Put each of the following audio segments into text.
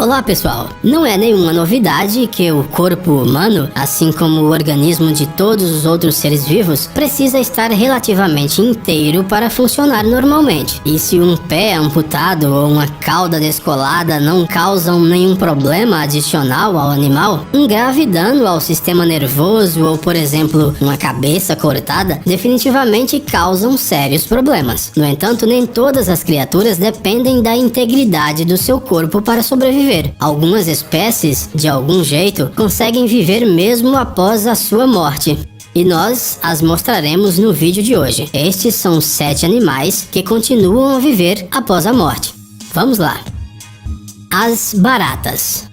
Olá pessoal, não é nenhuma novidade que o corpo humano, assim como o organismo de todos os outros seres vivos, precisa estar relativamente inteiro para funcionar normalmente. E se um pé amputado ou uma cauda descolada não causam nenhum problema adicional ao animal, um grave dano ao sistema nervoso ou, por exemplo, uma cabeça cortada, definitivamente causam sérios problemas. No entanto, nem todas as criaturas dependem da integridade do seu corpo para sobreviver. Algumas espécies, de algum jeito, conseguem viver mesmo após a sua morte. E nós as mostraremos no vídeo de hoje. Estes são 7 animais que continuam a viver após a morte. Vamos lá. As baratas.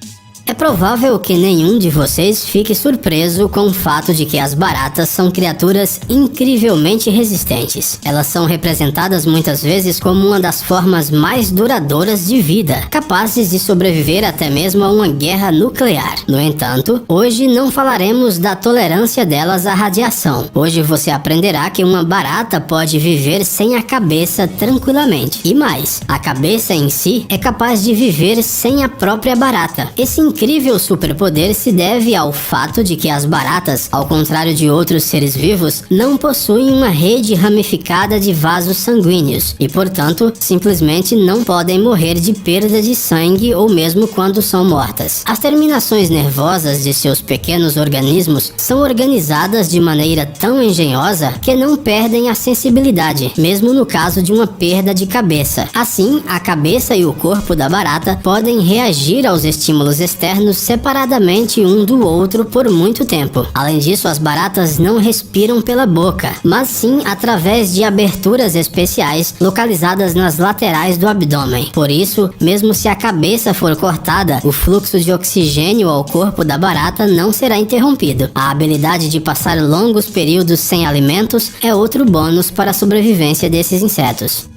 É provável que nenhum de vocês fique surpreso com o fato de que as baratas são criaturas incrivelmente resistentes. Elas são representadas muitas vezes como uma das formas mais duradouras de vida, capazes de sobreviver até mesmo a uma guerra nuclear. No entanto, hoje não falaremos da tolerância delas à radiação. Hoje você aprenderá que uma barata pode viver sem a cabeça tranquilamente. E mais, a cabeça em si é capaz de viver sem a própria barata. Esse incrível superpoder se deve ao fato de que as baratas, ao contrário de outros seres vivos, não possuem uma rede ramificada de vasos sanguíneos e, portanto, simplesmente não podem morrer de perda de sangue ou mesmo quando são mortas. As terminações nervosas de seus pequenos organismos são organizadas de maneira tão engenhosa que não perdem a sensibilidade, mesmo no caso de uma perda de cabeça. Assim, a cabeça e o corpo da barata podem reagir aos estímulos externos separadamente um do outro por muito tempo. Além disso, as baratas não respiram pela boca, mas sim através de aberturas especiais localizadas nas laterais do abdômen. Por isso, mesmo se a cabeça for cortada, o fluxo de oxigênio ao corpo da barata não será interrompido. A habilidade de passar longos períodos sem alimentos é outro bônus para a sobrevivência desses insetos.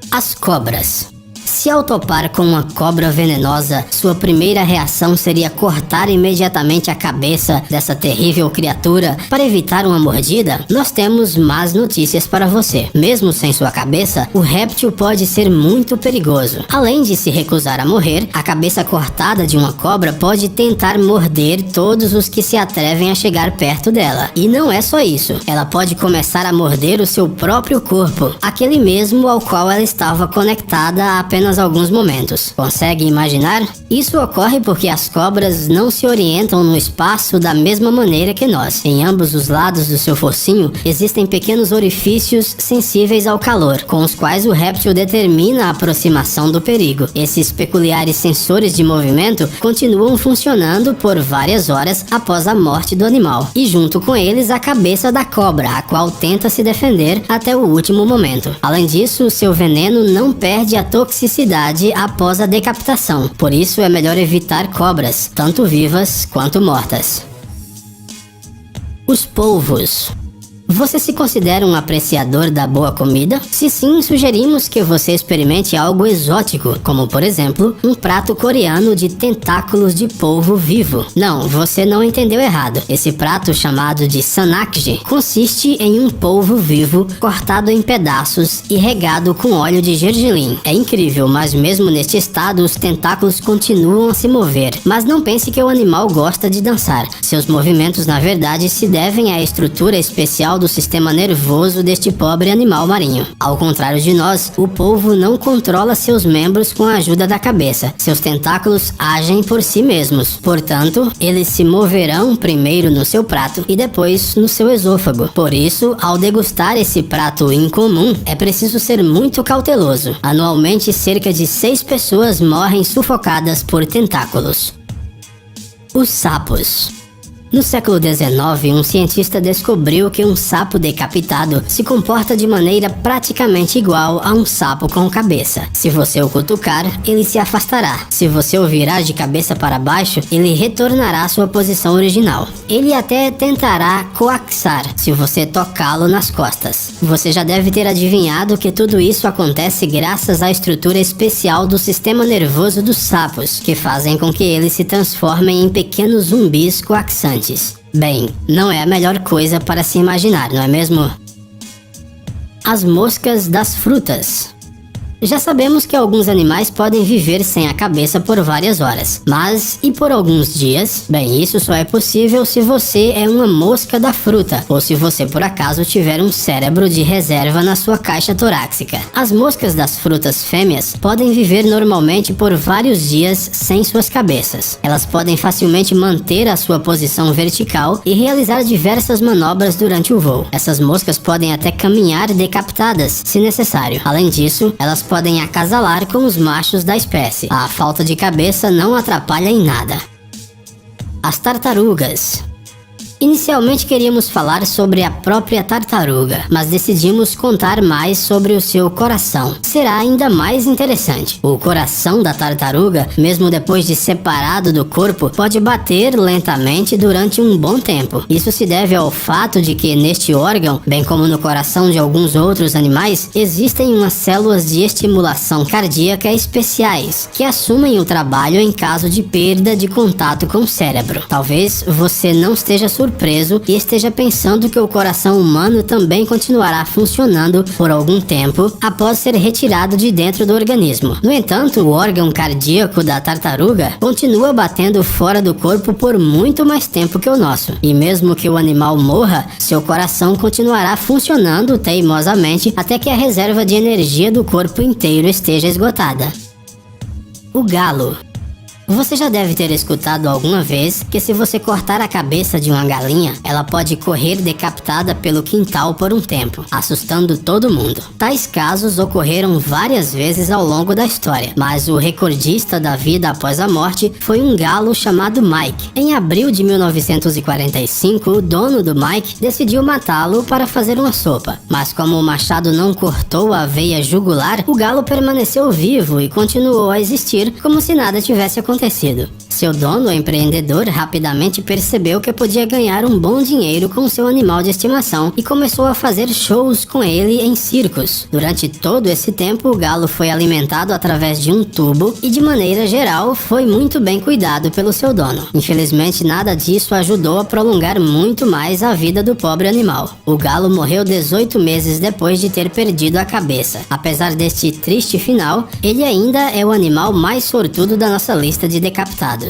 As cobras. Se ao topar com uma cobra venenosa, sua primeira reação seria cortar imediatamente a cabeça dessa terrível criatura para evitar uma mordida, nós temos más notícias para você. Mesmo sem sua cabeça, o réptil pode ser muito perigoso. Além de se recusar a morrer, a cabeça cortada de uma cobra pode tentar morder todos os que se atrevem a chegar perto dela. E não é só isso, ela pode começar a morder o seu próprio corpo, aquele mesmo ao qual ela estava conectada há apenas alguns momentos. Consegue imaginar? Isso ocorre porque as cobras não se orientam no espaço da mesma maneira que nós. Em ambos os lados do seu focinho existem pequenos orifícios sensíveis ao calor, com os quais o réptil determina a aproximação do perigo. Esses peculiares sensores de movimento continuam funcionando por várias horas após a morte do animal, e junto com eles a cabeça da cobra, a qual tenta se defender até o último momento. Além disso, seu veneno não perde a toxicidade após a decapitação, por isso é melhor evitar cobras, tanto vivas quanto mortas. Os polvos. Você se considera um apreciador da boa comida? Se sim, sugerimos que você experimente algo exótico, como por exemplo, um prato coreano de tentáculos de polvo vivo. Não, você não entendeu errado. Esse prato, chamado de sanakji, consiste em um polvo vivo cortado em pedaços e regado com óleo de gergelim. É incrível, mas mesmo neste estado, os tentáculos continuam a se mover. Mas não pense que o animal gosta de dançar. Seus movimentos, na verdade, se devem à estrutura especial do sistema nervoso deste pobre animal marinho. Ao contrário de nós, o polvo não controla seus membros com a ajuda da cabeça. Seus tentáculos agem por si mesmos. Portanto, eles se moverão primeiro no seu prato e depois no seu esôfago. Por isso, ao degustar esse prato incomum, é preciso ser muito cauteloso. Anualmente, cerca de 6 pessoas morrem sufocadas por tentáculos. Os sapos. No século XIX, um cientista descobriu que um sapo decapitado se comporta de maneira praticamente igual a um sapo com cabeça. Se você o cutucar, ele se afastará. Se você o virar de cabeça para baixo, ele retornará à sua posição original. Ele até tentará coaxar se você tocá-lo nas costas. Você já deve ter adivinhado que tudo isso acontece graças à estrutura especial do sistema nervoso dos sapos, que fazem com que eles se transformem em pequenos zumbis coaxantes. Bem, não é a melhor coisa para se imaginar, não é mesmo? As moscas das frutas. Já sabemos que alguns animais podem viver sem a cabeça por várias horas, mas e por alguns dias? Bem, isso só é possível se você é uma mosca da fruta, ou se você por acaso tiver um cérebro de reserva na sua caixa torácica. As moscas das frutas fêmeas podem viver normalmente por vários dias sem suas cabeças. Elas podem facilmente manter a sua posição vertical e realizar diversas manobras durante o voo. Essas moscas podem até caminhar decapitadas, se necessário. Além disso, elas podem acasalar com os machos da espécie. A falta de cabeça não atrapalha em nada. As tartarugas. Inicialmente queríamos falar sobre a própria tartaruga, mas decidimos contar mais sobre o seu coração. Será ainda mais interessante. O coração da tartaruga, mesmo depois de separado do corpo, pode bater lentamente durante um bom tempo. Isso se deve ao fato de que neste órgão, bem como no coração de alguns outros animais, existem umas células de estimulação cardíaca especiais, que assumem o trabalho em caso de perda de contato com o cérebro. Talvez você não esteja surpreso e esteja pensando que o coração humano também continuará funcionando por algum tempo após ser retirado de dentro do organismo. No entanto, o órgão cardíaco da tartaruga continua batendo fora do corpo por muito mais tempo que o nosso. E mesmo que o animal morra, seu coração continuará funcionando teimosamente até que a reserva de energia do corpo inteiro esteja esgotada. O galo. Você já deve ter escutado alguma vez que se você cortar a cabeça de uma galinha, ela pode correr decapitada pelo quintal por um tempo, assustando todo mundo. Tais casos ocorreram várias vezes ao longo da história, mas o recordista da vida após a morte foi um galo chamado Mike. Em abril de 1945, o dono do Mike decidiu matá-lo para fazer uma sopa, mas como o machado não cortou a veia jugular, o galo permaneceu vivo e continuou a existir como se nada tivesse acontecido. Seu dono, empreendedor, rapidamente percebeu que podia ganhar um bom dinheiro com seu animal de estimação e começou a fazer shows com ele em circos. Durante todo esse tempo, o galo foi alimentado através de um tubo e, de maneira geral, foi muito bem cuidado pelo seu dono. Infelizmente, nada disso ajudou a prolongar muito mais a vida do pobre animal. O galo morreu 18 meses depois de ter perdido a cabeça. Apesar deste triste final, ele ainda é o animal mais sortudo da nossa lista de decapitados.